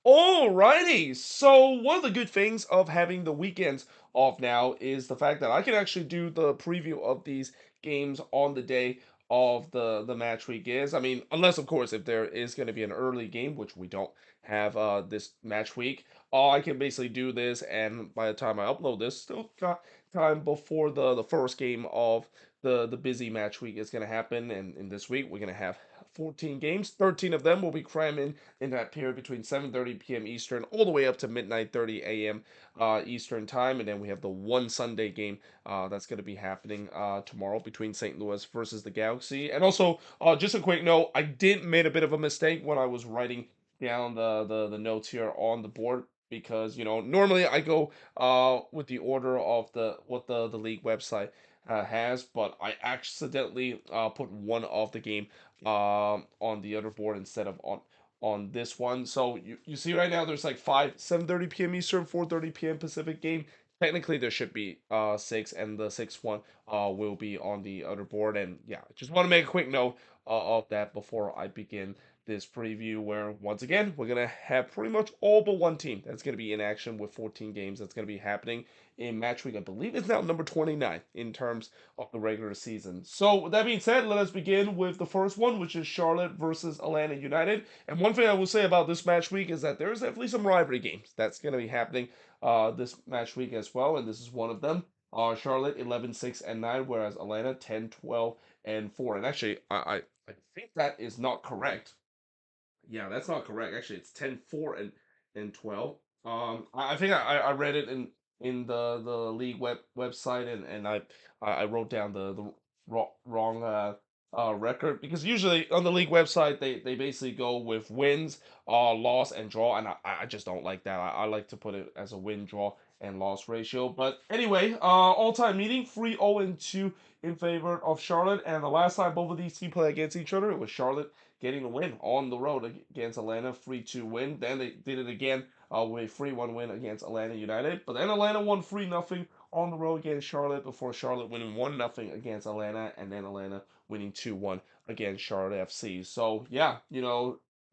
Alrighty, so one of the good things of having the weekends off now is the fact that I can actually do the preview of these games on the day of the match week is. I mean, unless of course if there is going to be an early game, which we don't have this match week, I can basically do this, and by the time I upload this, still got time before the first game of the busy match week is going to happen. And in this week, we're going to have 14 games. 13 of them will be crammed in that period between 7:30 p.m. Eastern all the way up to midnight 30 a.m. Eastern time. And then we have the one Sunday game that's going to be happening tomorrow between St. Louis versus the Galaxy. And also, just a quick note, I did made a bit of a mistake when I was writing down the notes here on the board, because normally I go with the order of the what the league website has, but I accidentally put one of the game on the other board instead of on this one. So you see right now there's like 7:30 p.m. Eastern, 4:30 p.m. Pacific game. Technically there should be six, and the sixth one will be on the other board. And yeah, just want to make a quick note of that before I begin this preview, where once again we're gonna have pretty much all but one team that's gonna be in action with 14 games that's gonna be happening in match week. I believe it's now number 29 in terms of the regular season. So with that being said, let us begin with the first one, which is Charlotte versus Atlanta United. And one thing I will say about this match week is that there is definitely some rivalry games that's going to be happening this match week as well, and this is one of them. Charlotte 11-6-9, whereas Atlanta 10-12-4. And actually, I think that is not correct. Yeah, that's not correct. Actually, it's 10-4 and 12. I think I read it in the league website, and I wrote down the wrong record, because usually on the league website they basically go with wins, loss, and draw, and I just don't like that. I like to put it as a win, draw, and loss ratio. But anyway, all-time meeting 3-0-2 in favor of Charlotte, and the last time both of these teams played against each other, it was Charlotte getting a win on the road against Atlanta, 3-2 win. Then they did it again with a 3-1 win against Atlanta United. But then Atlanta won 3-0 on the road against Charlotte, before Charlotte winning 1-0 against Atlanta, and then Atlanta winning 2-1 against Charlotte FC. So, yeah,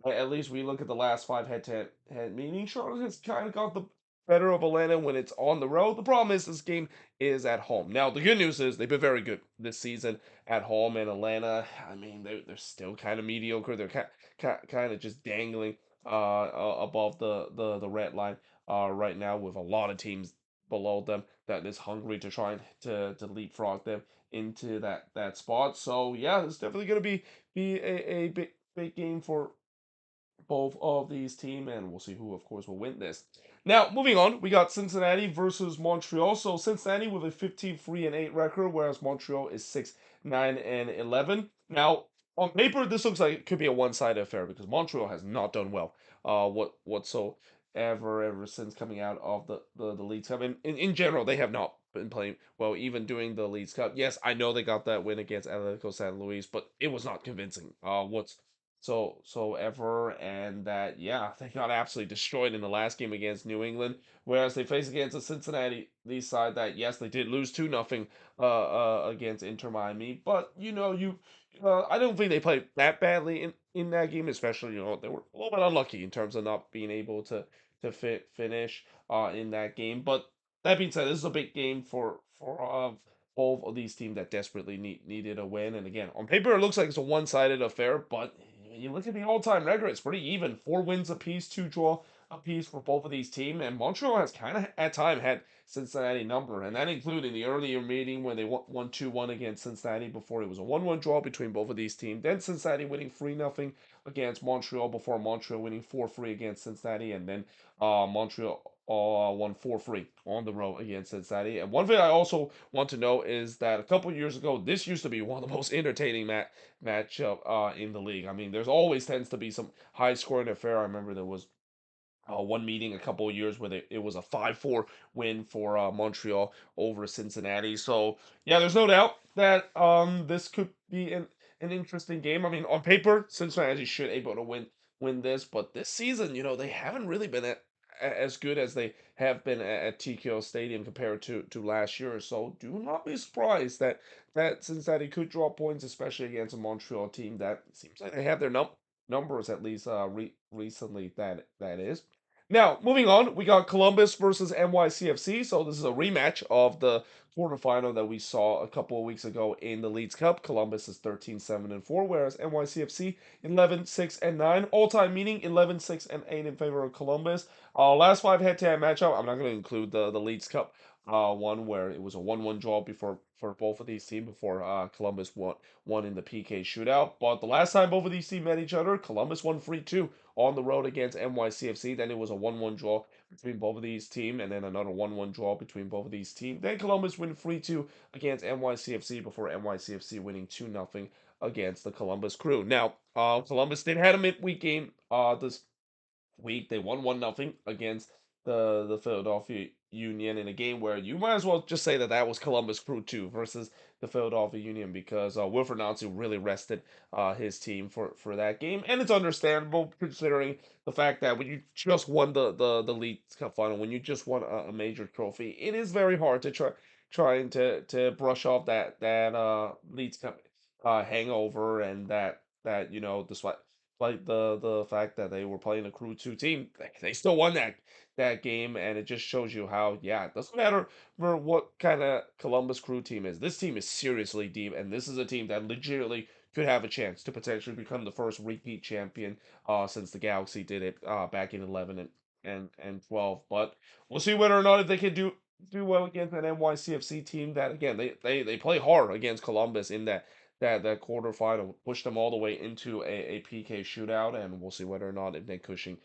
at least we look at the last five head-to-head meetings. Charlotte has kind of got the better of Atlanta when it's on the road. The problem is this game is at home. Now, the good news is they've been very good this season at home, in Atlanta. I mean, they're still kind of mediocre. They're kind of just dangling above the red line right now, with a lot of teams below them that is hungry to try and to leapfrog them into that spot. So yeah, it's definitely going to be a big game for both of these teams, and we'll see who, of course, will win this. Now, moving on, we got Cincinnati versus Montreal. So Cincinnati with a 15-3-8 record, whereas Montreal is 6-9-11. Now, on paper, this looks like it could be a one-sided affair, because Montreal has not done well, whatsoever ever since coming out of the Leagues Cup. And in general, they have not been playing well, even during the Leagues Cup. Yes, I know they got that win against Atletico San Luis, but it was not convincing. So ever, and that, yeah, they got absolutely destroyed in the last game against New England, whereas they face against a Cincinnati side that, yes, they did lose 2-0 against Inter Miami, but I don't think they played that badly in that game. Especially, they were a little bit unlucky in terms of not being able to finish in that game. But that being said, this is a big game for both of these teams that desperately needed a win. And again, on paper, it looks like it's a one-sided affair, but you look at the all-time record, it's pretty even. 4 wins apiece, 2 draw apiece for both of these teams. And Montreal has kind of, at time, had Cincinnati number, and that included the earlier meeting when they won 2-1 against Cincinnati, before it was a 1-1 draw between both of these teams. Then Cincinnati winning 3-0 against Montreal, before Montreal winning 4-3 against Cincinnati, and then Montreal won 4-3 on the road against Cincinnati. And one thing I also want to know is that a couple years ago, this used to be one of the most entertaining matchup in the league. I mean, there's always tends to be some high scoring affair. I remember there was one meeting a couple of years where it was a 5-4 win for Montreal over Cincinnati. So yeah, there's no doubt that this could be an interesting game. I mean, on paper, Cincinnati should able to win this, but this season, they haven't really been as good as they have been at TKO Stadium compared to last year. So do not be surprised that Cincinnati could draw points, especially against a Montreal team that seems like they have their numbers, at least recently. That is. Now, moving on, we got Columbus versus NYCFC. So this is a rematch of the quarterfinal that we saw a couple of weeks ago in the Leeds Cup. Columbus is 13-7-4, whereas NYCFC 11-6-9. All-time meaning 11-6-8 in favor of Columbus. Last five head-to-head matchup. I'm not going to include the Leeds Cup one where it was a 1-1 draw before for both of these teams before Columbus won in the PK shootout. But the last time both of these teams met each other, Columbus won 3-2 on the road against NYCFC. Then it was a 1-1 draw between both of these teams, and then another 1-1 draw between both of these teams. Then Columbus win 3-2 against NYCFC before NYCFC winning 2-0 against the Columbus Crew. Now, Columbus did had a midweek game this week. They won 1-0 against the Philadelphia Union in a game where you might as well just say that that was Columbus Crew 2 versus the Philadelphia Union because Wilfred Nancy really rested his team for that game. And it's understandable considering the fact that when you just won the League Cup final, when you just won a major trophy, it is very hard to trying to brush off that League Cup hangover and that despite the fact that they were playing a Crew 2 team, they still won that game, and it just shows you how, yeah, it doesn't matter for what kind of Columbus Crew team is. This team is seriously deep, and this is a team that legitimately could have a chance to potentially become the first repeat champion since the Galaxy did it back in 11 and 12. But we'll see whether or not if they can do well against an NYCFC team that again they play hard against Columbus in that quarterfinal, pushed them all the way into a PK shootout, and we'll see whether or not if Nick Cushing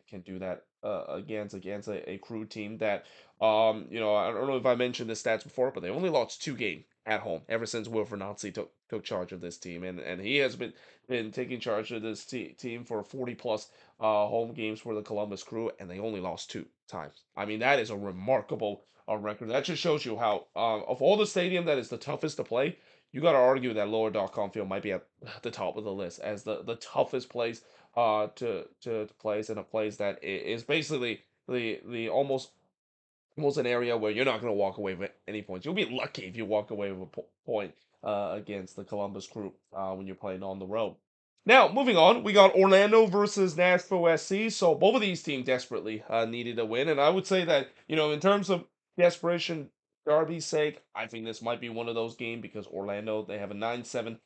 can do that against a Crew team that I don't know if I mentioned the stats before, but they only lost two games at home ever since Wilfred Nancy took charge of this team, and he has been taking charge of this team for 40 plus home games for the Columbus Crew, and they only lost two times. I mean, that is a remarkable record. That just shows you how of all the stadium that is the toughest to play, you got to argue that lower.com field might be at the top of the list as the toughest place to place, and a place that is basically the almost an area where you're not going to walk away with any points. You'll be lucky if you walk away with a point against the Columbus Crew when you're playing on the road. Now, moving on, we got Orlando versus Nashville SC. So both of these teams desperately needed a win, and I would say that in terms of desperation, Derby's sake, I think this might be one of those games because Orlando they have a 9-7-10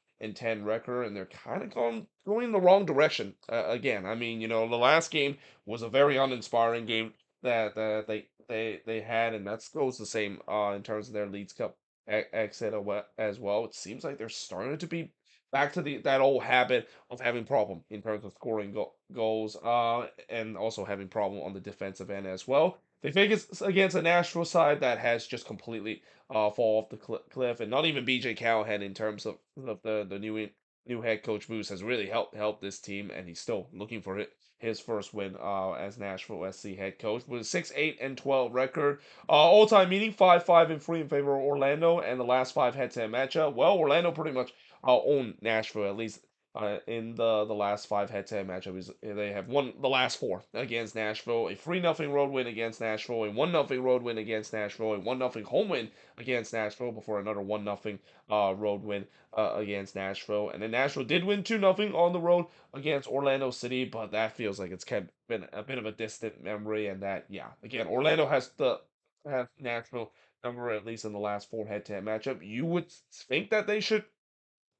record, and they're kind of going in the wrong direction again. I mean, the last game was a very uninspiring game that they had, and that goes the same in terms of their Leeds Cup exit as well. It seems like they're starting to be back to that old habit of having problem in terms of scoring goals, and also having problem on the defensive end as well. They face against a Nashville side that has just completely fall off the cliff, and not even BJ Callahan in terms of the new head coach Moose has really helped this team, and he's still looking for his first win as Nashville SC head coach with a 6-8-12 record. All-time meeting 5-5-3 in favor of Orlando, and the last five head-to-head matchup. Well, Orlando pretty much own Nashville at least in the last five head-to-head matchups. They have won the last four against Nashville, a 3-0 road win against Nashville, a 1-0 road win against Nashville, a 1-0 home win against Nashville before another 1-0 road win against Nashville. And then Nashville did win 2-0 on the road against Orlando City, but that feels like it's kind of been a bit of a distant memory, and that, yeah, again, Orlando have Nashville number at least in the last four head-to-head matchup. You would think that they should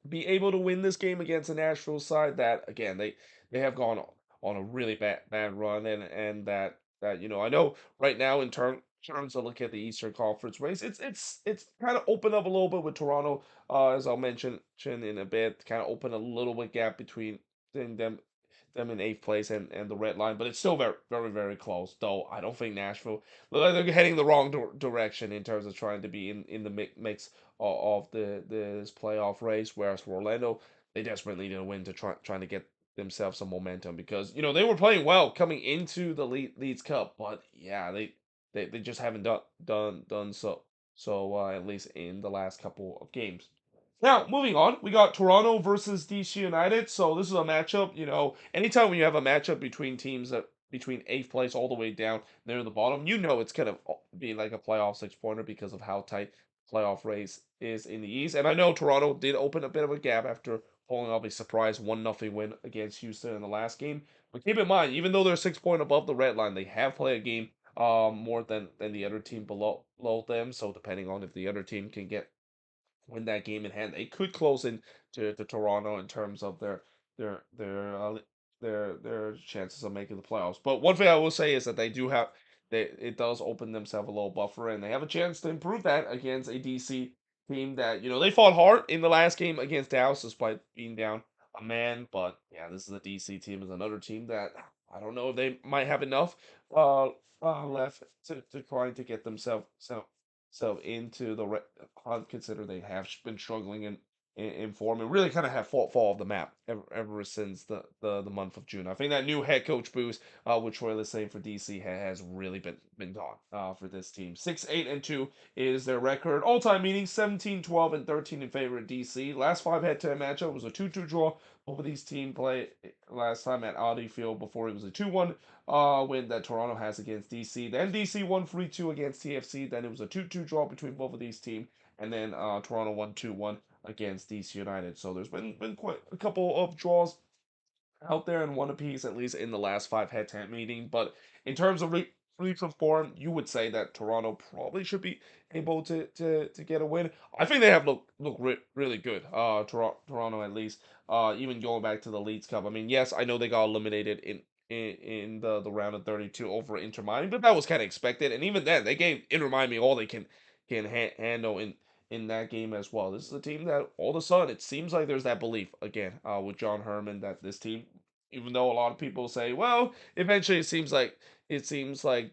be able to win this game against the Nashville side that again they have gone on a really bad run, and that I know right now in terms of look at the Eastern Conference race, it's kind of opened up a little bit with Toronto, as I'll mention in a bit, kind of open a little bit gap between them in eighth place and the red line, but it's still very, very, very close. Though I don't think Nashville, well, they're heading the wrong direction in terms of trying to be in the mix of this playoff race. Whereas for Orlando, they desperately need a win to trying to get themselves some momentum because they were playing well coming into the Leeds Cup, but yeah, they just haven't done so at least in the last couple of games. Now, moving on, we got Toronto versus DC United. So this is a matchup, anytime when you have a matchup between teams that between eighth place all the way down near the bottom, it's gonna be like a playoff six-pointer because of how tight playoff race is in the East. And I know Toronto did open a bit of a gap after pulling off a surprise 1-0 win against Houston in the last game, But keep in mind, even though they're 6 point above the red line, they have played a game more than the other team below them. So depending on if the other team can get win that game in hand, they could close in to Toronto in terms of their their uh, their chances of making the playoffs. But one thing I will say is that it does open themselves a little buffer, and they have a chance to improve that against a DC team that they fought hard in the last game against Dallas despite being down a man. But yeah, this is a DC team, is another team that I don't know if they might have enough left to try to get themselves into the hunt. Consider they have been struggling in form and really kind of have fall off the map ever since the month of June. I think that new head coach boost, which Troy is saying for DC, has really been gone for this team. 6-8-2 is their record. All time meaning 17-12-13 in favor of DC. Last five head-to-head matchup was a 2-2 draw. Both of these teams played last time at Audi Field before it was a 2-1 win that Toronto has against DC. Then DC won 3-2 against TFC. Then it was a 2-2 draw between both of these teams. And then Toronto won 2-1 against DC United. So there's been quite a couple of draws out there and one apiece, at least in the last five head-to-head meeting. But in terms of recent form, you would say that Toronto probably should be able to get a win. I think they have really good. Toronto at least. Even going back to the Leeds Cup. I mean, yes, I know they got eliminated in the round of 32 over Inter Miami, but that was kind of expected. And even then, they gave Inter Miami all they can handle in that game as well. This is a team that all of a sudden it seems like there's that belief again with John Herman that this team, even though a lot of people say, well, eventually it seems like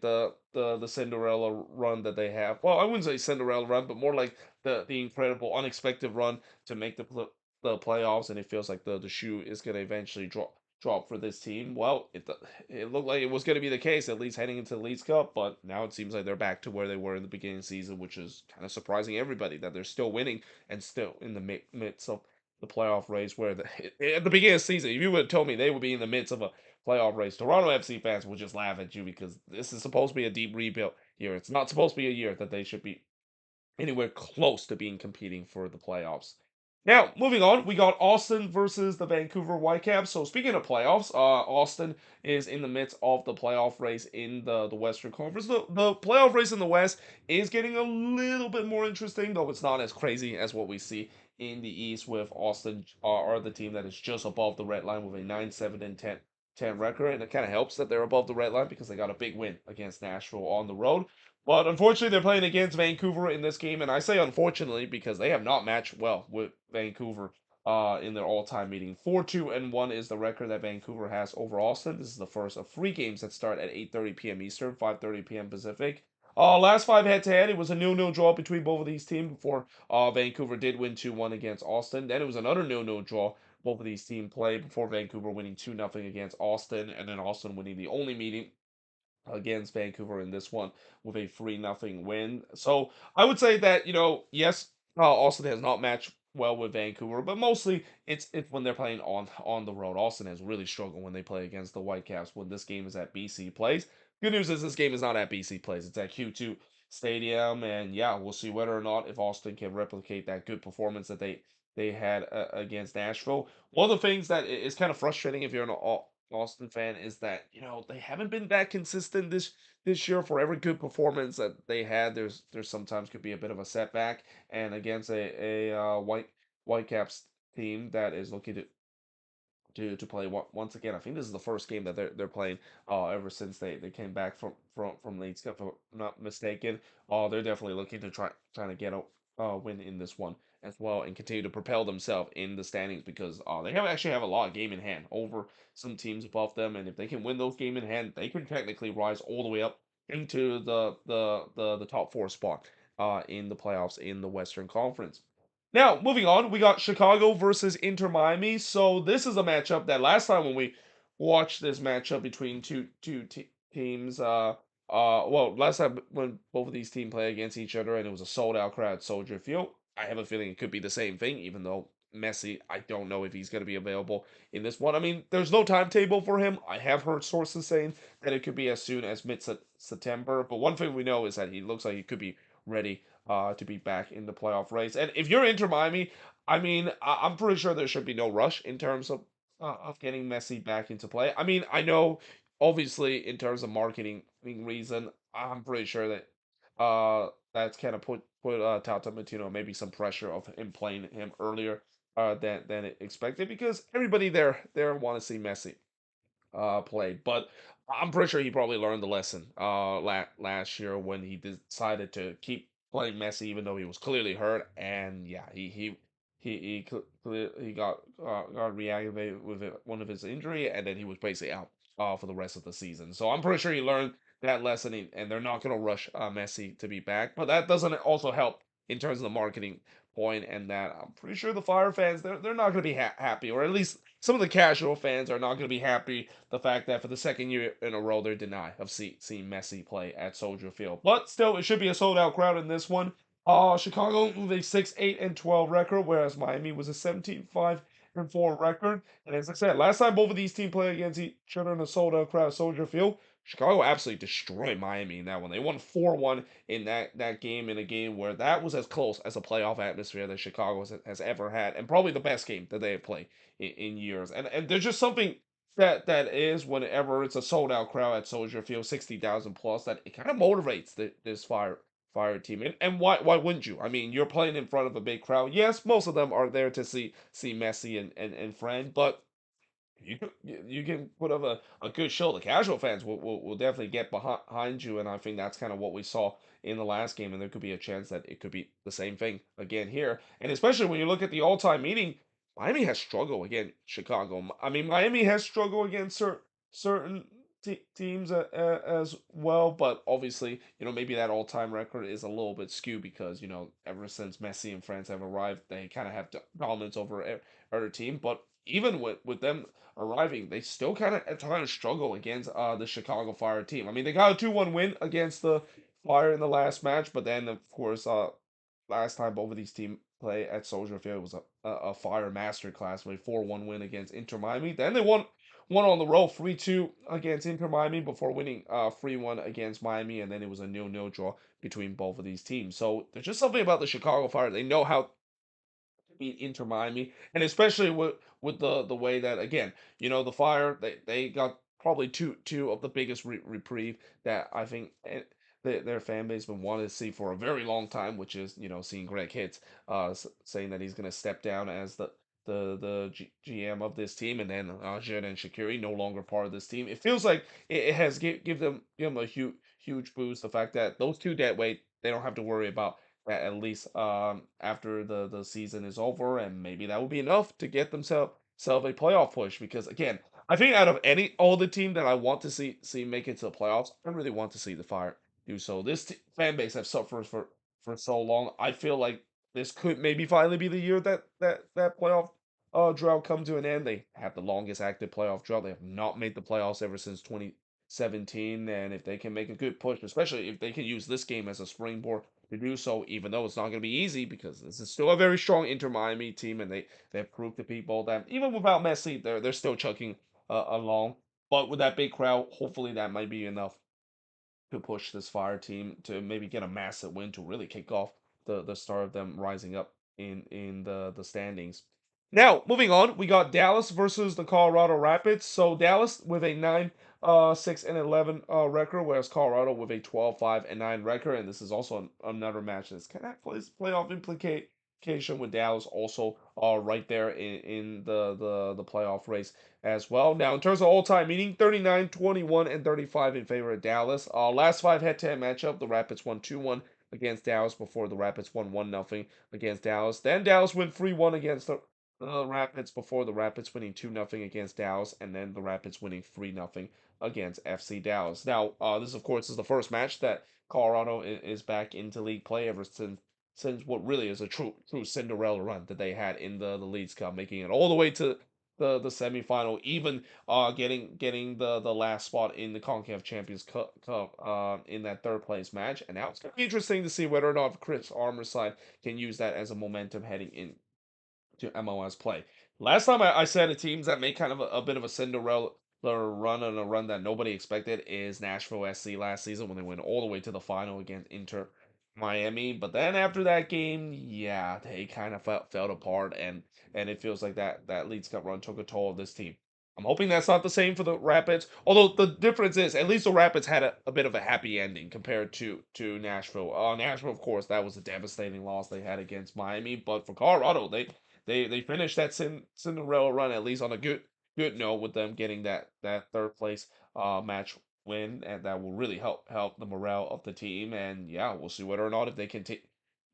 the Cinderella run that they have. Well, I wouldn't say Cinderella run, but more like the incredible unexpected run to make the playoffs, and it feels like the shoe is gonna eventually drop for this team. Well, it looked like it was going to be the case, at least heading into the Leagues Cup, but now it seems like they're back to where they were in the beginning of the season, which is kind of surprising everybody that they're still winning and still in the midst of the playoff race. Where at the beginning of the season, if you would have told me they would be in the midst of a playoff race, Toronto FC fans would just laugh at you because this is supposed to be a deep rebuild year. It's not supposed to be a year that they should be anywhere close to being competing for the playoffs. Now, moving on, we got Austin versus the Vancouver Whitecaps. So speaking of playoffs, Austin is in the midst of the playoff race in the Western Conference. The playoff race in the West is getting a little bit more interesting, though it's not as crazy as what we see in the East with Austin are the team that is just above the red line with a 9-7-10 record. And it kind of helps that they're above the red line because they got a big win against Nashville on the road. But unfortunately, they're playing against Vancouver in this game, and I say unfortunately because they have not matched well with Vancouver in their all-time meeting. 4-2-1 is the record that Vancouver has over Austin. This is the first of three games that start at 8:30 p.m. Eastern, 5:30 p.m. Pacific. Last five head-to-head, it was a 0-0 draw between both of these teams before Vancouver did win 2-1 against Austin. Then it was another 0-0 draw both of these teams played before Vancouver winning 2-0 against Austin, and then Austin winning the only meeting against Vancouver in this one with a 3-0 win. So I would say that, yes, Austin has not matched well with Vancouver, but mostly it's when they're playing on the road. Austin has really struggled when they play against the Whitecaps when this game is at BC Place. Good news is this game is not at BC Place. It's at Q2 Stadium, and yeah, we'll see whether or not if Austin can replicate that good performance that they had against Nashville. One of the things that is kind of frustrating if you're an Austin fan is that they haven't been that consistent this year. For every good performance that they had, there's sometimes could be a bit of a setback, and against a Whitecaps team that is looking to play once again. I think this is the first game that they're playing ever since they came back from Leeds Cup, if I'm not mistaken. They're definitely looking to trying to get a win in this one as well and continue to propel themselves in the standings because they actually have a lot of game in hand over some teams above them, and if they can win those game in hand, they can technically rise all the way up into the top four spot in the playoffs in the Western Conference. Now, moving on, we got Chicago versus Inter Miami. So this is a matchup that last time when we watched this matchup between teams, well, last time when both of these teams play against each other and it was a sold out crowd at Soldier Field, I have a feeling it could be the same thing, even though Messi, I don't know if he's going to be available in this one. I mean, there's no timetable for him. I have heard sources saying that it could be as soon as mid-September, but one thing we know is that he looks like he could be ready to be back in the playoff race. And if you're Inter Miami, I mean, I'm pretty sure there should be no rush in terms of getting Messi back into play. I mean, I know obviously in terms of marketing reason, I'm pretty sure that that's kind of put Tata Martino maybe some pressure of him playing him earlier than expected because everybody there want to see Messi played. But I'm pretty sure he probably learned the lesson last year when he decided to keep playing Messi even though he was clearly hurt. And yeah, he got reactivated with one of his injury, and then he was basically out for the rest of the season. So I'm pretty sure he learned that lesson, and they're not going to rush Messi to be back. But that doesn't also help in terms of the marketing point, and that I'm pretty sure the Fire fans they're not going to be happy, or at least some of the casual fans are not going to be happy the fact that for the second year in a row they're denied of seeing Messi play at Soldier Field. But still, it should be a sold out crowd in this one. Chicago with a 6-8-12 record, whereas Miami was a 17-5-4 record. And as I said, last time both of these teams played against each other in a sold out crowd at Soldier Field, Chicago absolutely destroyed Miami in that one. They won 4-1 in that game, in a game where that was as close as a playoff atmosphere that Chicago has ever had, and probably the best game that they have played in years. And there's just something that is whenever it's a sold out crowd at Soldier Field, 60,000 plus, that it kind of motivates this fire team. And why wouldn't you? I mean, you're playing in front of a big crowd. Yes, most of them are there to see Messi and friend, but you can put up a good show. The casual fans will definitely get behind you, and I think that's kind of what we saw in the last game. And there could be a chance that it could be the same thing again here. And especially when you look at the all-time meeting, Miami has struggled against Chicago. I mean, Miami has struggled against certain teams as well, but obviously, maybe that all-time record is a little bit skewed because ever since Messi and France have arrived, they kind of have dominance over other team. But even with them arriving, they still kind of at times struggle against the Chicago Fire team. I mean, they got a 2-1 win against the Fire in the last match, but then of course, last time both of these teams play at Soldier Field was a Fire masterclass with a 4-1 win against Inter Miami. Then they won on the road 3-2 against Inter Miami before winning 3-1 against Miami, and then it was a 0-0 draw between both of these teams. So there's just something about the Chicago Fire. They know how beat Inter Miami, and especially with the way that, again, the Fire, they got probably two of the biggest reprieve that I think their fan base been wanting to see for a very long time, which is seeing Greg Hitz saying that he's going to step down as the GM of this team, and then Xherdan Shaqiri no longer part of this team. It feels like it has give them a huge boost. The fact that those two dead weight, they don't have to worry about at least after the season is over, and maybe that will be enough to get themselves a playoff push. Because again, I think out of all the team that I want to see make it to the playoffs, I really want to see the Fire do so. This fan base have suffered for so long. I feel like this could maybe finally be the year that playoff drought come to an end. They have the longest active playoff drought. They have not made the playoffs ever since 2017, and if they can make a good push, especially if they can use this game as a springboard to do so, even though it's not going to be easy because this is still a very strong Inter Miami team, and they've proved to people that even without Messi, they're still chucking along. But with that big crowd, hopefully that might be enough to push this Fire team to maybe get a massive win to really kick off the start of them rising up in the standings. Now, moving on, we got Dallas versus the Colorado Rapids. So Dallas with a 9-6-11 record, whereas Colorado with a 12-5-9 record. And this is also another match that's kind of playoff implication with Dallas also right there in the playoff race as well. Now, in terms of all-time meeting, 39, 21, and 35 in favor of Dallas. Last five head-to-head matchup, the Rapids won 2-1 against Dallas before the Rapids won 1-0 against Dallas. Then Dallas went 3-1 against the Rapids before the Rapids winning 2-0 against Dallas, and then the Rapids winning 3-0 against FC Dallas. Now, this, of course, is the first match that Colorado is back into league play ever since what really is a true Cinderella run that they had in the Leagues Cup, making it all the way to the semifinal, even getting the last spot in the CONCACAF Champions Cup in that third place match. And now it's gonna be interesting to see whether or not Chris Armour's side can use that as a momentum heading into MLS play. Last time I said a teams that made kind of a bit of a Cinderella run, and a run that nobody expected, is Nashville SC last season when they went all the way to the final against Inter. Miami. But then after that game, yeah, they kind of fell apart, and it feels like that Leeds Cup run took a toll of this team. I'm hoping that's not the same for the Rapids. Although the difference is, at least the Rapids had a bit of a happy ending compared to Nashville. Nashville, of course, that was a devastating loss they had against Miami. But for Colorado, they finished that Cinderella run at least on a good note with them getting that third place match win, and that will really help the morale of the team. And yeah, we'll see whether or not if they can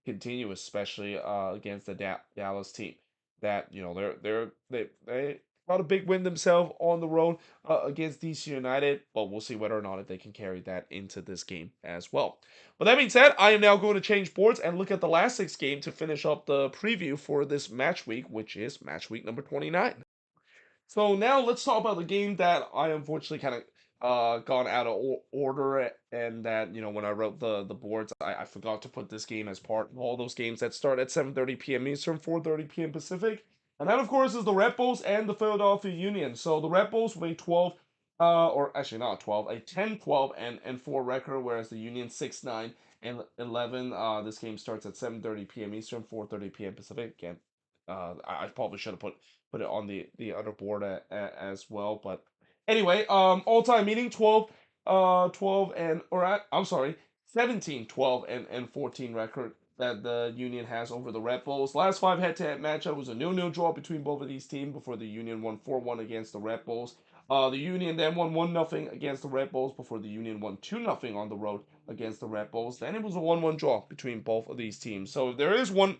continue, especially against the Dallas team. That they got a big win themselves on the road against DC United, but we'll see whether or not if they can carry that into this game as well. But that being said, I am now going to change boards and look at the last six game to finish up the preview for this match week, which is match week number 29. So now let's talk about the game that I unfortunately kind of gone out of order, and that when I wrote the boards, I forgot to put this game as part of all those games that start at 7:30 p.m. Eastern, 4:30 p.m. Pacific. And that of course is the Red Bulls and the Philadelphia Union. So the Red Bulls with a 12 or actually not 12, a 10-12 and 4 record, whereas the Union 6-9 and 11. This game starts at 7:30 p.m. Eastern, 4:30 p.m. Pacific. Again, I probably should have put it on the other board as well. But anyway, all-time meeting 12 and I'm sorry, 17, 12 and 14 record that the Union has over the Red Bulls. Last five head-to-head matchup was a 0-0 draw between both of these teams before the Union won 4-1 against the Red Bulls. The Union then won 1-0 against the Red Bulls before the Union won 2-0 on the road against the Red Bulls. Then it was a 1-1 draw between both of these teams. So there is one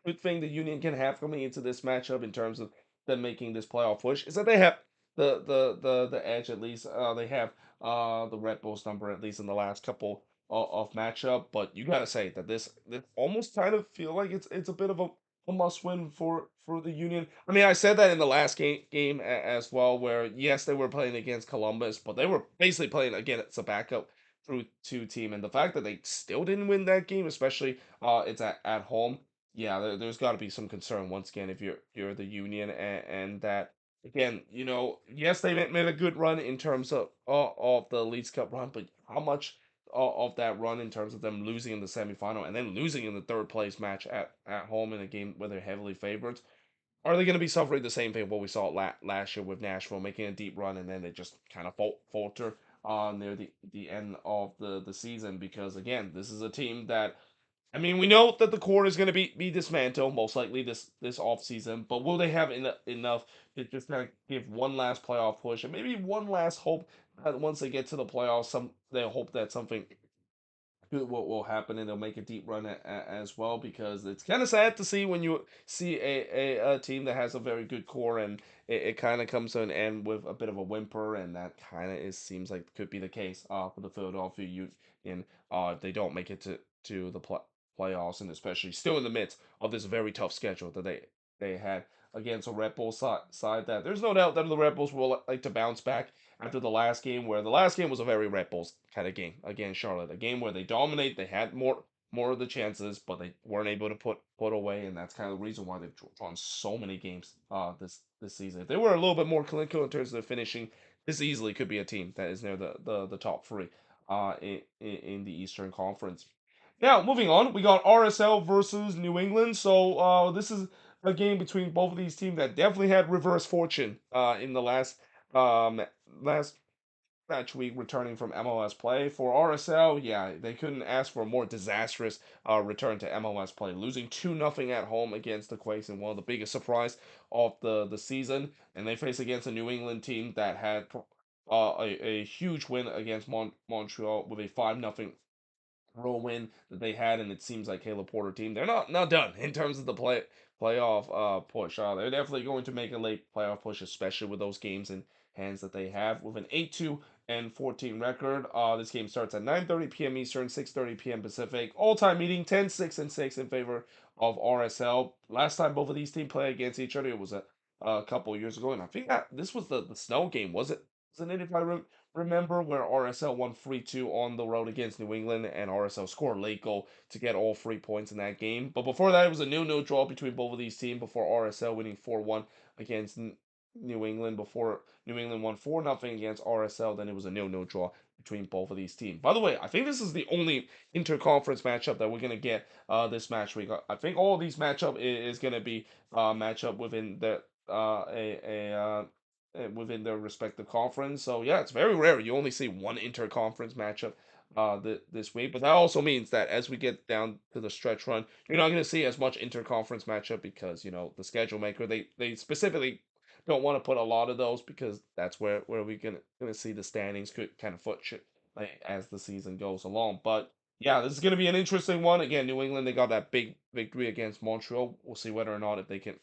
good thing the Union can have coming into this matchup in terms of them making this playoff push is that they have the edge at least. They have the Red Bulls number at least in the last couple of matchup. But you gotta say that this almost kind of feel like it's a bit of a must win for the Union. I mean, I said that in the last game as well, where yes they were playing against Columbus, but they were basically playing against a backup through two team, and the fact that they still didn't win that game, especially it's at home, yeah, there's got to be some concern once again if you're the Union, and that again, yes, they made a good run in terms of the Leeds Cup run, but how much of that run in terms of them losing in the semifinal and then losing in the third place match at home in a game where they're heavily favored, are they going to be suffering the same thing what we saw last year with Nashville making a deep run and then they just kind of falter near the end of the season? Because again, this is a team that, I mean, we know that the core is going to be dismantled most likely this off season, but will they have enough to just kind of give one last playoff push and maybe one last hope that once they get to the playoffs, they hope that something good will happen and they'll make a deep run as well, because it's kind of sad to see when you see a team that has a very good core and it kind of comes to an end with a bit of a whimper, and that kind of is seems like could be the case for the Philadelphia Union if they don't make it to the playoffs, and especially still in the midst of this very tough schedule that they had against a Red Bull side that there's no doubt that the Red Bulls will like to bounce back after the last game, where the last game was a very Red Bulls kind of game against Charlotte, a game where they dominate, they had more of the chances, but they weren't able to put away, and that's kind of the reason why they've drawn so many games this season. If they were a little bit more clinical in terms of their finishing, this easily could be a team that is near the top three in the Eastern Conference. Now, moving on, we got RSL versus New England. So this is a game between both of these teams that definitely had reverse fortune in the um, last match week returning from MLS play. For RSL, yeah, they couldn't ask for a more disastrous return to MLS play, losing 2-0 at home against the Quakes in one of the biggest surprise of the season. And they face against a New England team that had a huge win against Montreal with a 5-0 roll win that they had, and it seems like Caleb Porter team, they're not done in terms of the playoff push. They're definitely going to make a late playoff push, especially with those games in hands that they have. With an 8-2 and 14 record, this game starts at 9:30 p.m. Eastern, 6:30 p.m. Pacific. All-time meeting 10-6 and 6 in favor of RSL. Last time both of these teams played against each other, it was a couple years ago, and I think that this was the snow game, was it? Wasn't it, if I remember, where RSL won 3-2 on the road against New England, and RSL scored a late goal to get all 3 points in that game. But before that, it was a 0-0 draw between both of these teams before RSL winning 4-1 against New England. Before New England won 4-0 against RSL, then it was a 0-0 draw between both of these teams. By the way, I think this is the only interconference matchup that we're gonna get this match week. I think all of these matchup is gonna be matchup within the within their respective conference. So yeah, it's very rare. You only see one interconference matchup this week. But that also means that as we get down to the stretch run, you're not going to see as much interconference matchup because the schedule maker they specifically don't want to put a lot of those because that's where we're gonna see the standings could kind of fluctuate like, as the season goes along. But yeah, this is going to be an interesting one. Again, New England they got that big victory against Montreal. We'll see whether or not if they can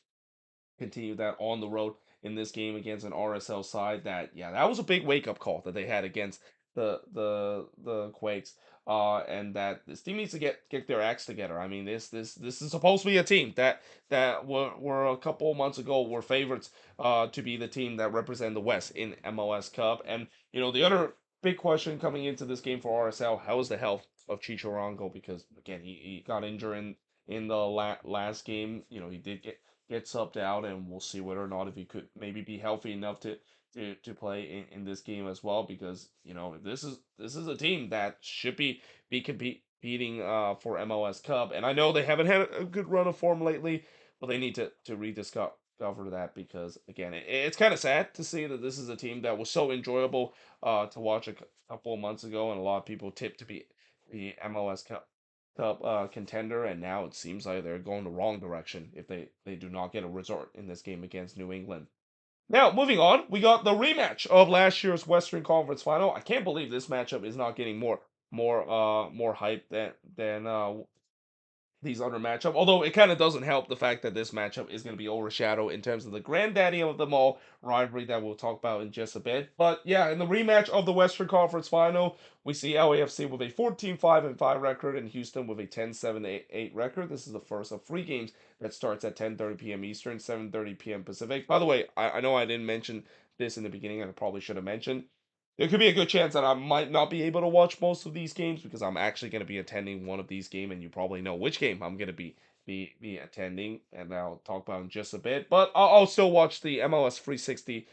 continue that on the road in this game against an RSL side that that was a big wake up call that they had against the Quakes and that this team needs to get their acts together. I mean this is supposed to be a team that were a couple months ago were favorites to be the team that represent the West in MLS Cup. And the other big question coming into this game for RSL, how is the health of Chicharango? Because again he got injured in the last game. He did get subbed out, and we'll see whether or not if he could maybe be healthy enough to play in this game as well. Because this is a team that should be competing for MLS Cup, and I know they haven't had a good run of form lately, but they need to rediscover that because again, it's kind of sad to see that this is a team that was so enjoyable to watch a couple of months ago, and a lot of people tipped to be the MLS Cup contender, and now it seems like they're going the wrong direction if they do not get a result in this game against New England. Now, moving on, we got the rematch of last year's Western Conference Final. I can't believe this matchup is not getting more hype than these other matchup. Although it kind of doesn't help the fact that this matchup is going to be overshadowed in terms of the granddaddy of them all rivalry that we'll talk about in just a bit. But yeah, in the rematch of the Western Conference Final, we see LAFC with a 14-5-5 record and Houston with a 10-7-8 record. This is the first of three games that starts at 10:30 p.m. Eastern, 7:30 p.m. Pacific. By the way, I know I didn't mention this in the beginning, and I probably should have mentioned there could be a good chance that I might not be able to watch most of these games because I'm actually going to be attending one of these games, and you probably know which game I'm going to be attending, and I'll talk about in just a bit. But I'll still watch the MLS 360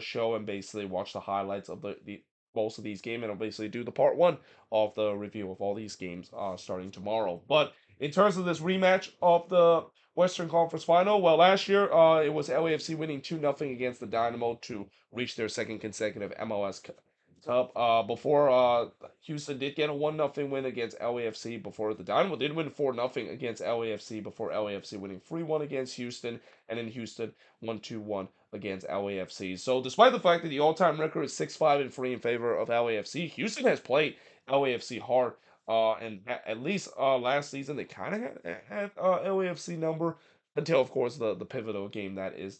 show and basically watch the highlights of the most of these games, and I'll basically do the part one of the review of all these games starting tomorrow. But in terms of this rematch of the Western Conference Final, well, last year it was LAFC winning 2-0 against the Dynamo to reach their second consecutive MLS Cup. Before Houston did get a 1-0 win against LAFC before the Dynamo did win 4-0 against LAFC before LAFC winning 3-1 against Houston, and then Houston won 2-1 against LAFC. So despite the fact that the all-time record is 6-5-3 in favor of LAFC, Houston has played LAFC hard. And at least last season they kind of had LAFC number until of course the pivotal game that is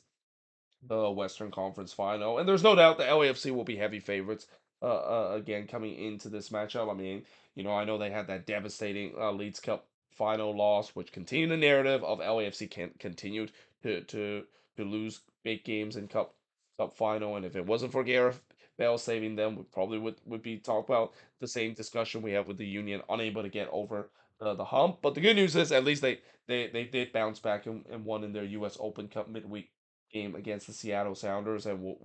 the Western Conference Final. And there's no doubt the LAFC will be heavy favorites again coming into this matchup. I mean, I know they had that devastating Leeds Cup final loss, which continued the narrative of LAFC can continued to lose big games in Cup final. And if it wasn't for Gareth Bale saving them, we probably would be talking about the same discussion we have with the Union, unable to get over the hump. But the good news is at least they did bounce back and won in their U.S. Open Cup midweek game against the Seattle Sounders, and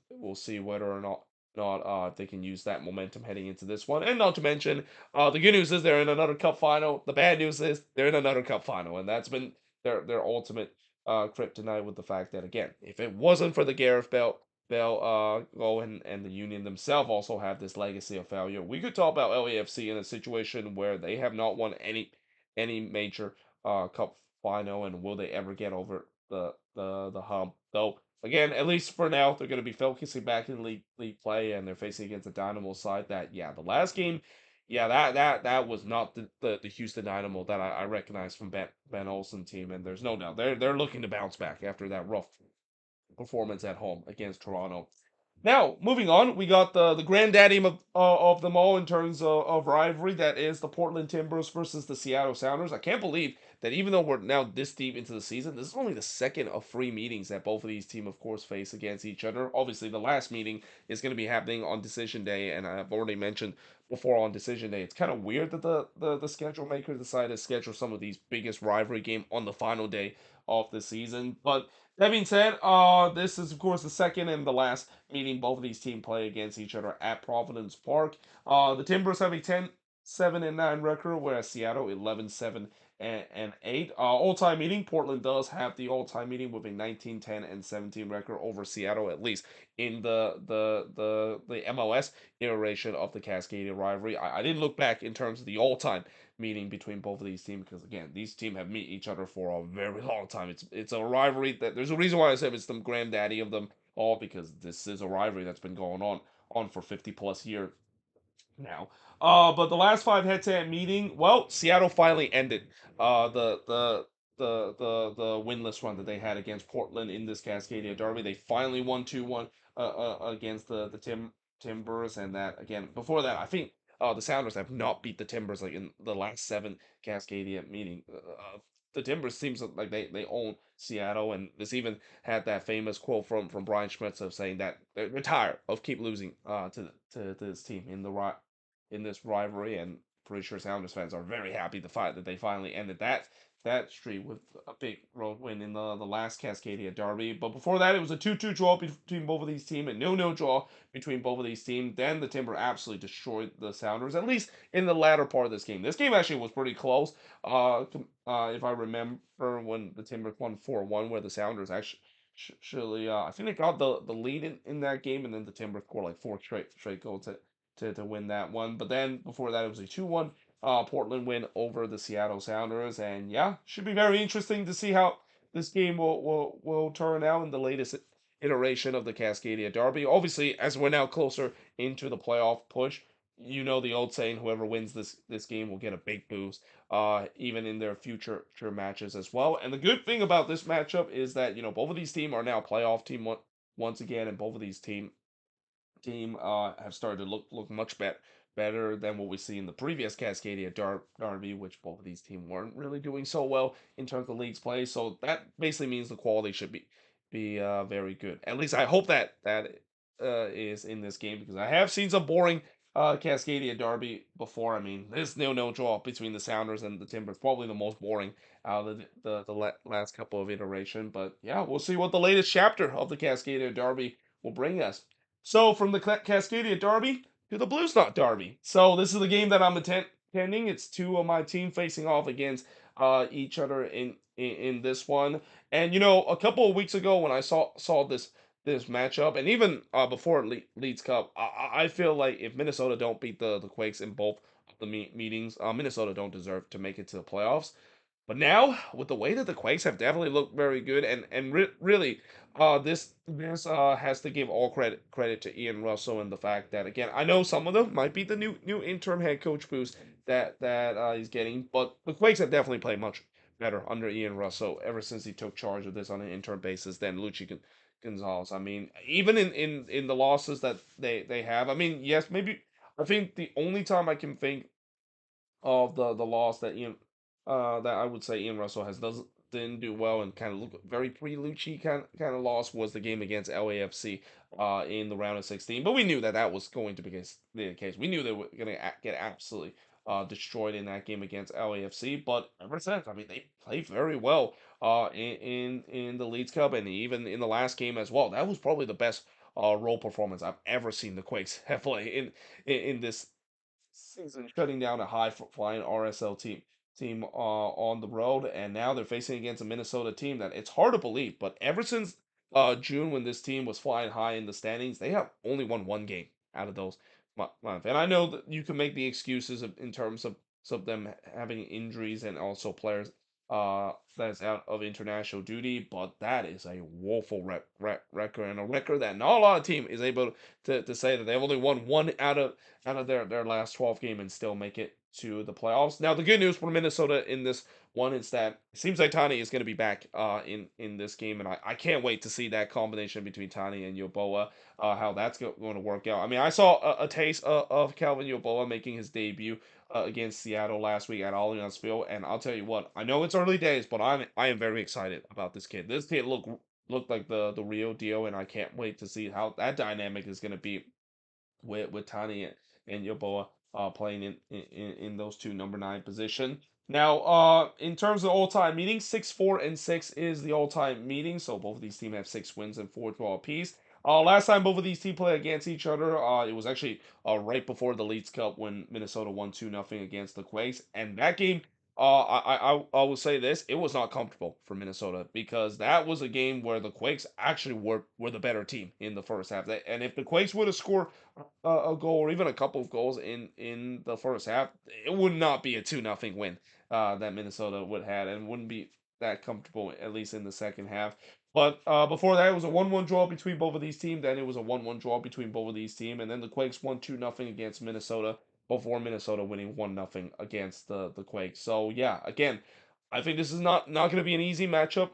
we'll see whether or not if they can use that momentum heading into this one. And not to mention, the good news is they're in another Cup final. The bad news is they're in another Cup final, and that's been their ultimate kryptonite. With the fact that again, if it wasn't for the Gareth Bell goal and the Union themselves also have this legacy of failure, we could talk about LAFC in a situation where they have not won any major Cup final, and will they ever get over the hump? Though again, at least for now, they're going to be focusing back in league play, and they're facing against the Dynamo side. That the last game, that was not the Houston Dynamo that I recognize from Ben Olsen team, and there's no doubt they're looking to bounce back after that rough performance at home against Toronto. Now, moving on, we got the granddaddy of them all in terms of rivalry. That is the Portland Timbers versus the Seattle Sounders. I can't believe that even though we're now this deep into the season, this is only the second of three meetings that both of these teams, of course, face against each other. Obviously, the last meeting is going to be happening on Decision Day, and I've already mentioned before on decision day. It's kind of weird that the schedule maker decided to schedule some of these biggest rivalry game on the final day of the season. But that being said, this is of course the second and the last meeting both of these teams play against each other at Providence Park. The Timbers have a 10-7-9 record, whereas Seattle 11-7-8. All-time meeting, Portland does have the all-time meeting with a 19-10-17 record over Seattle, at least in the MLS iteration of the Cascadia rivalry. I didn't look back in terms of the all-time meeting between both of these teams because again, these teams have met each other for a very long time. It's a rivalry that there's a reason why I said it's the granddaddy of them all because this is a rivalry that's been going on for 50 plus years now. But the last five head-to-head meeting, well, Seattle finally ended the winless run that they had against Portland in this Cascadia Derby. They finally won 2-1 against the Timbers, and that again before that, I think the Sounders have not beat the Timbers like in the last seven Cascadia meeting. The Timbers seems like they own Seattle, and this even had that famous quote from Brian Schmitz of saying that they're tired of keep losing to this team in this rivalry, and pretty sure Sounders fans are very happy the fact that they finally ended that streak with a big road win in the last Cascadia Derby. But before that, it was a 2-2 draw between both of these teams, and no draw between both of these teams. Then the Timber absolutely destroyed the Sounders, at least in the latter part of this game. This game actually was pretty close. If I remember when the Timbers won 4-1, where the Sounders actually, I think they got the lead in that game, and then the Timbers scored like four straight goals to win that one. But then before that, it was a 2-1 Portland win over the Seattle Sounders. And yeah, should be very interesting to see how this game will turn out in the latest iteration of the Cascadia Derby. Obviously, as we're now closer into the playoff push, you know the old saying, whoever wins this game will get a big boost, even in their future matches as well. And the good thing about this matchup is that both of these teams are now playoff team once again, and both of these team have started to look much better than what we see in the previous Cascadia Derby, which both of these teams weren't really doing so well in terms of leagues play. So that basically means the quality should be very good. At least I hope that is in this game because I have seen some boring Cascadia Derby before. I mean, this no draw between the Sounders and the Timbers probably the most boring out of the last couple of iteration. But yeah, we'll see what the latest chapter of the Cascadia Derby will bring us. So from the Cascadia Derby to the Blues Knot Derby. So this is the game that I'm attending. It's two of my team facing off against each other in this one. And a couple of weeks ago when I saw this matchup, and even before Leeds Cup, I feel like if Minnesota don't beat the Quakes in both of the meetings, Minnesota don't deserve to make it to the playoffs. But now, with the way that the Quakes have definitely looked very good, and really, this has to give all credit to Ian Russell and the fact that again, I know some of them might be the new interim head coach boost that he's getting, but the Quakes have definitely played much better under Ian Russell ever since he took charge of this on an interim basis than Luchi Gonzalez. I mean, even in the losses that they have, I mean, yes, maybe I think the only time I can think of the loss that I would say Ian Russell didn't do well and kind of look very pre-Lucci kind of loss was the game against LAFC in the round of 16. But we knew that was going to be the case. We knew they were going to get absolutely destroyed in that game against LAFC. But ever since, I mean, they played very well in the Leeds Cup and even in the last game as well. That was probably the best role performance I've ever seen the Quakes have play in this season, shutting down a high flying RSL team on the road, and now they're facing against a Minnesota team that it's hard to believe, but ever since June when this team was flying high in the standings, they have only won one game out of those months. And I know that you can make the excuses in terms of them having injuries and also players that's out of international duty, but that is a woeful record and a record that not a lot of team is able to say that they've only won one out of their last 12 game and still make it to the playoffs. Now the good news for Minnesota in this one is that it seems like Tani is going to be back in this game, and I can't wait to see that combination between Tani and Yoboa, how that's going to work out. I mean, I saw a taste of Calvin Yoboa making his debut against Seattle last week at Allianz Field, and I'll tell you what, I know it's early days, but I am very excited about this kid. This kid looked like the real deal, and I can't wait to see how that dynamic is going to be with Tani and Yeboah playing in those two number 9 position. Now, in terms of all-time meetings, 6-4-6 is the all-time meeting. So both of these teams have 6 wins and 4 draw apiece. Last time both of these teams played against each other, it was actually right before the Leeds Cup when Minnesota won 2-0 against the Quakes, and that game, I will say this: it was not comfortable for Minnesota because that was a game where the Quakes actually were the better team in the first half. And if the Quakes would have scored a goal or even a couple of goals in the first half, it would not be a 2-0 win that Minnesota would have had, and wouldn't be that comfortable at least in the second half. But before that, it was a 1-1 draw between both of these teams. Then it was a 1-1 draw between both of these teams, and then the Quakes won 2-0 against Minnesota before Minnesota winning 1-0 against the Quakes. So yeah, again, I think this is not going to be an easy matchup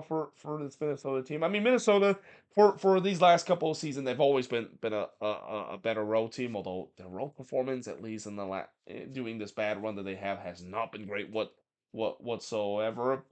for this Minnesota team. I mean, Minnesota for these last couple of seasons, they've always been a better road team. Although their road performance, at least in doing this bad run that they have, has not been great whatsoever.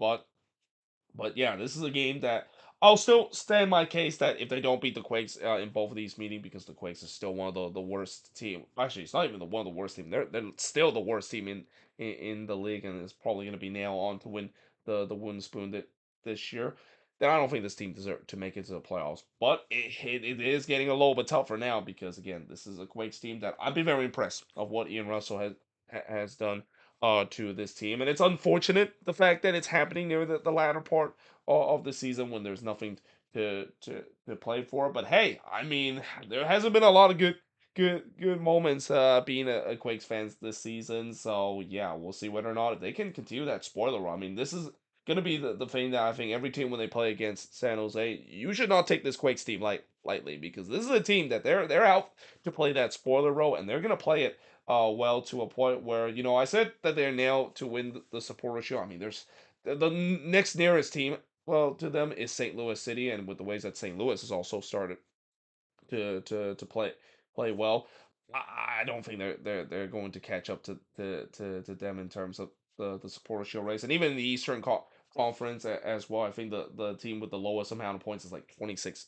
But yeah, this is a game that I'll still stand my case that if they don't beat the Quakes in both of these meetings, because the Quakes is still one of the worst team. Actually, it's not even one of the worst team. They're still the worst team in the league, and it's probably going to be nailed on to win the wooden spoon this year. Then I don't think this team deserves to make it to the playoffs. But it is getting a little bit tougher now because again, this is a Quakes team that I've been very impressed of what Ian Russell has done to this team. And it's unfortunate the fact that it's happening near the latter part of the season when there's nothing to play for. But hey, I mean, there hasn't been a lot of good moments being a Quakes fans this season. So yeah, we'll see whether or not if they can continue that spoiler run. I mean, this is gonna be the thing that I think every team when they play against San Jose, you should not take this Quakes team lightly because this is a team that they're out to play that spoiler role and they're gonna play it well to a point where I said that they're now to win the supporter shield. I mean, there's the next nearest team well to them is St. Louis City, and with the ways that St. Louis has also started to play well, I don't think they're going to catch up to them in terms of the supporter shield race, and even in the Eastern Conference as well. I think the team with the lowest amount of points is like 26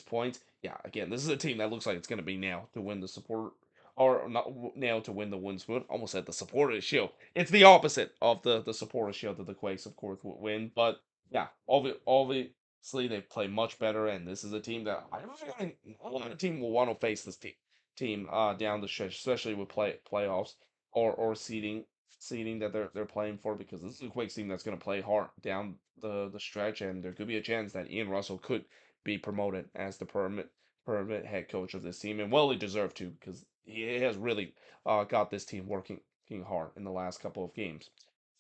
points. Yeah, again, this is a team that looks like it's going to be now to win the support or not now to win the win spoon. Almost said the supporter shield. It's the opposite of the supporter shield that the Quakes, of course, would win. But yeah, obviously they play much better, and this is a team that I don't think a lot of team will want to face this team down the stretch, especially with playoffs or seeding that they're playing for, because this is a Quakes team that's going to play hard down the stretch, and there could be a chance that Ian Russell could be promoted as the permanent head coach of this team, and well, he deserved to because he has really got this team working hard in the last couple of games.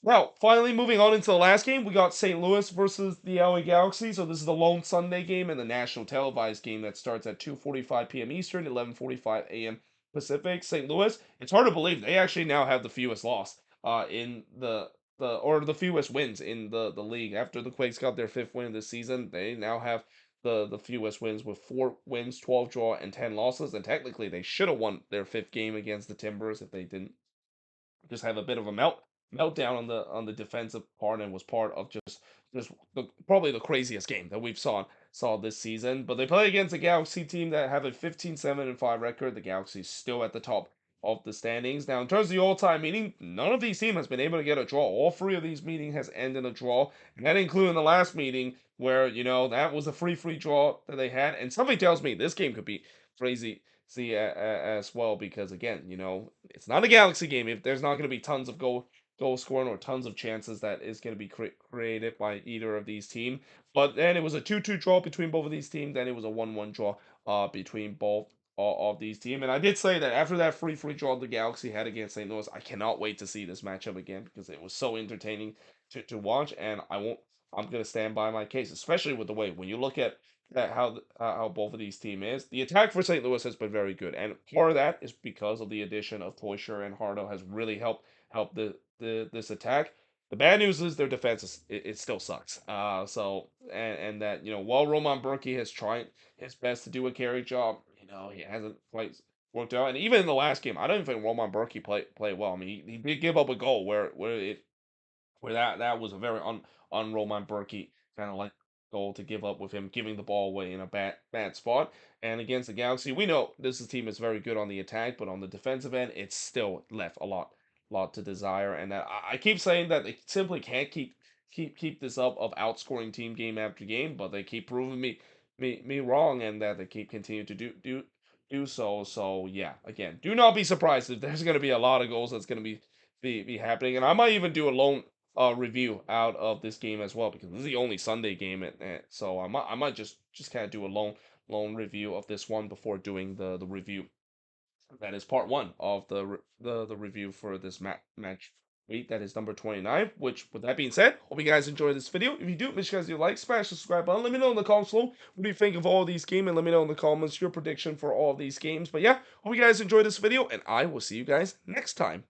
Now, finally, moving on into the last game, we got St. Louis versus the LA Galaxy. So this is the lone Sunday game and the national televised game that starts at 2:45 p.m. Eastern, 11:45 a.m. Pacific. St. Louis, it's hard to believe they actually now have the fewest loss in the fewest wins in the league. After the Quakes got their 5th win of the season, they now have the fewest wins with 4 wins, 12 draw, and 10 losses. And technically, they should have won their 5th game against the Timbers if they didn't just have a bit of a meltdown on the defensive part, and was part of just probably the craziest game that we've saw this season. But they play against a Galaxy team that have a 15-7-5 record. The Galaxy is still at the top of the standings. Now, in terms of the all-time meeting, none of these teams has been able to get a draw. All 3 of these meetings has ended in a draw, and that including the last meeting where that was a free draw that they had. And something tells me this game could be crazy see as well, because again, it's not a Galaxy game if there's not going to be tons of goal scoring or tons of chances that is going to be created by either of these teams. But then it was a 2-2 draw between both of these teams. Then it was a 1-1 draw between both of these teams. And I did say that after that free draw the Galaxy had against St. Louis, I cannot wait to see this matchup again because it was so entertaining to watch, and I'm going to stand by my case, especially with the way when you look at how both of these team is. The attack for St. Louis has been very good, and part of that is because of the addition of Toysher and Hardo has really helped this attack. The bad news is their defense it still sucks. And that while Roman Burki has tried his best to do a carry job, he hasn't quite worked out. And even in the last game, I don't even think Roman Burki played well. I mean, he did give up a goal where that was a very on Roman Burki kind of like. goal to give up with him giving the ball away in a bad spot. And against the Galaxy, we know this team is very good on the attack, but on the defensive end, it's still left a lot to desire. And I keep saying that they simply can't keep this up of outscoring team game after game, but they keep proving me wrong, and that they keep continuing to do so. So yeah, again, do not be surprised if there's going to be a lot of goals that's going to be happening, and I might even do a lone review out of this game as well, because this is the only Sunday game, so I might just kind of do a lone review of this one before doing the review. That is part one of the review for this match week. That is number 29. Which, with that being said, hope you guys enjoyed this video. If you do, make sure you guys do like, smash the subscribe button. Let me know in the comments below what do you think of all of these games, and let me know in the comments your prediction for all of these games. But yeah, hope you guys enjoyed this video, and I will see you guys next time.